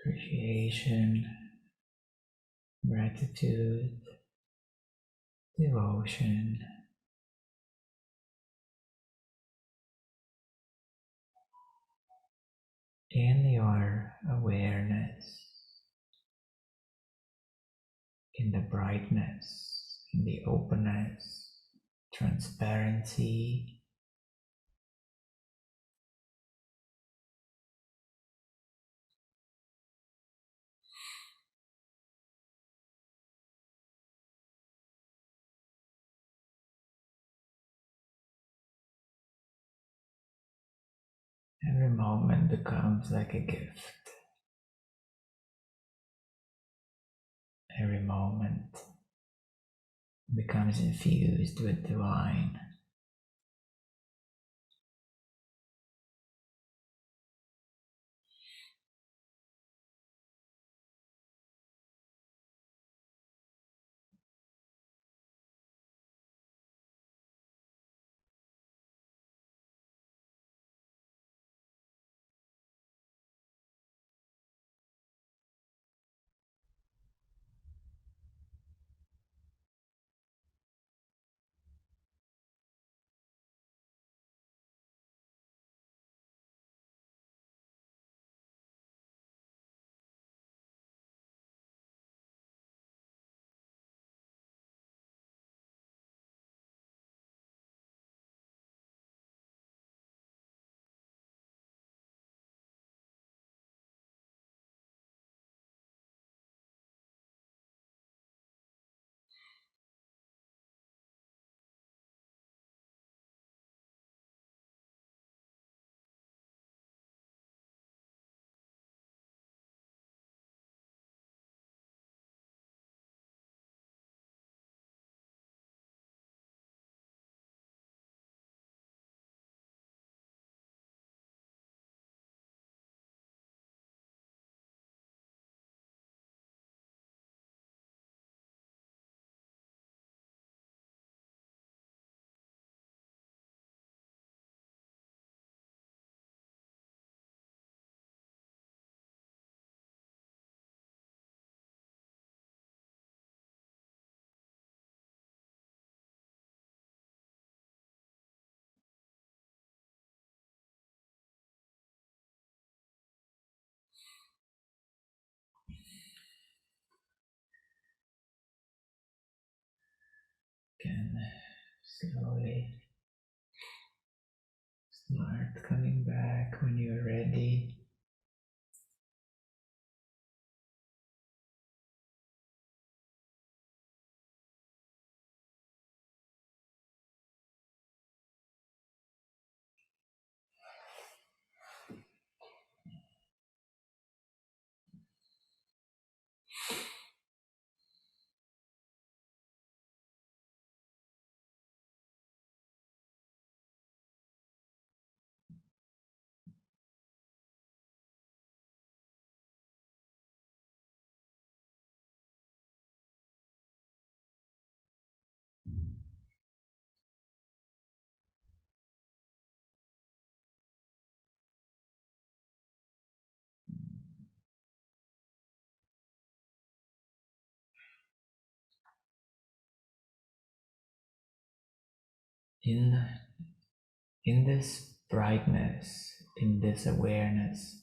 appreciation, gratitude, devotion in your awareness, in the brightness, in the openness, transparency. Every moment becomes like a gift. Every moment becomes infused with divine. Can slowly start coming back when you're ready. In, in this brightness, in this awareness,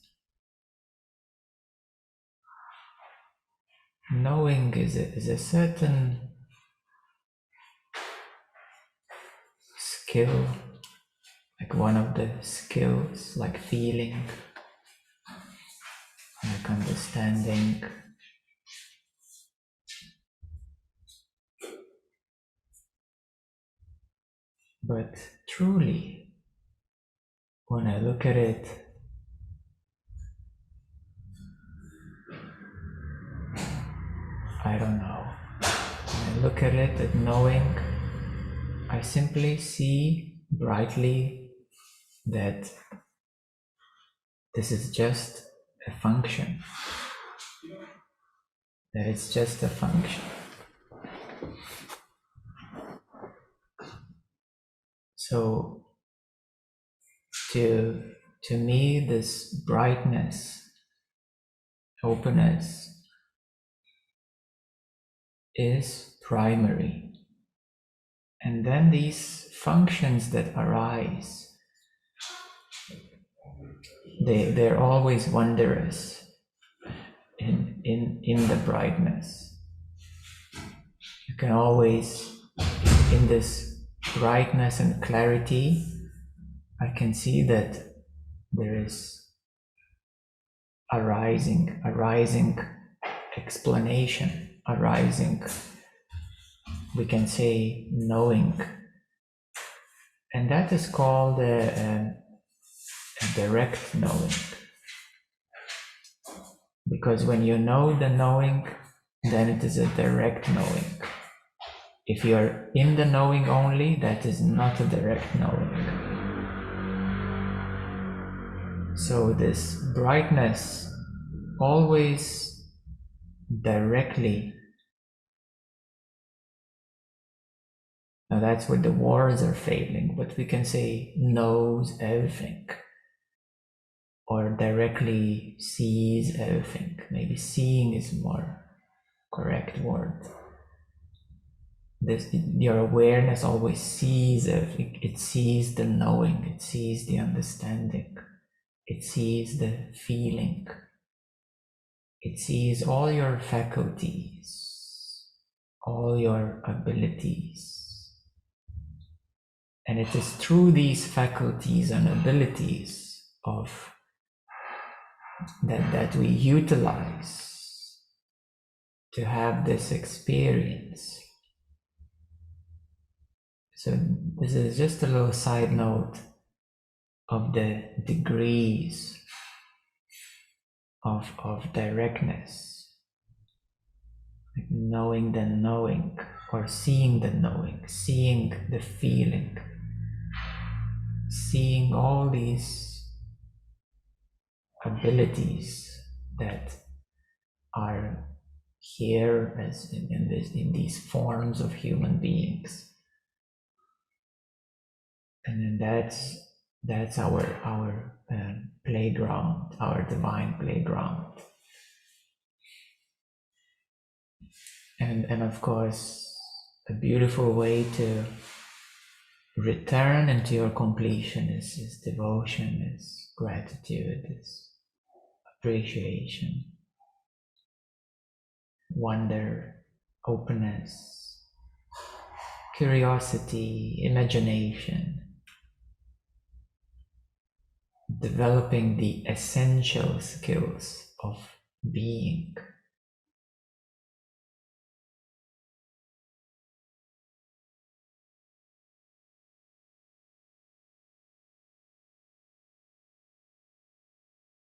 knowing is a certain skill, like one of the skills, like feeling, like understanding. But truly, when I look at it, I don't know. When I look at it, at knowing, I simply see brightly that this is just a function, that it's just a function. So to me, this brightness, openness is primary. And then these functions that arise, they're always wondrous in the brightness. You can always, in this brightness and clarity, I can see that there is arising explanation, arising, we can say, knowing. And that is called a direct knowing. Because when you know the knowing, then it is a direct knowing. If you're in the knowing only, that is not a direct knowing. So this brightness always directly, now that's where the words are failing, but we can say knows everything, or directly sees everything. Maybe seeing is more correct word. Your awareness always sees everything. It sees the knowing, it sees the understanding, it sees the feeling, it sees all your faculties, all your abilities. And it is through these faculties and abilities that we utilize to have this experience. So this is just a little side note of the degrees of directness, like knowing the knowing, or seeing the knowing, seeing the feeling, seeing all these abilities that are here as in these forms of human beings. And then that's our playground, our divine playground. And of course, a beautiful way to return into your completion is devotion, is gratitude, is appreciation, wonder, openness, curiosity, imagination, developing the essential skills of being.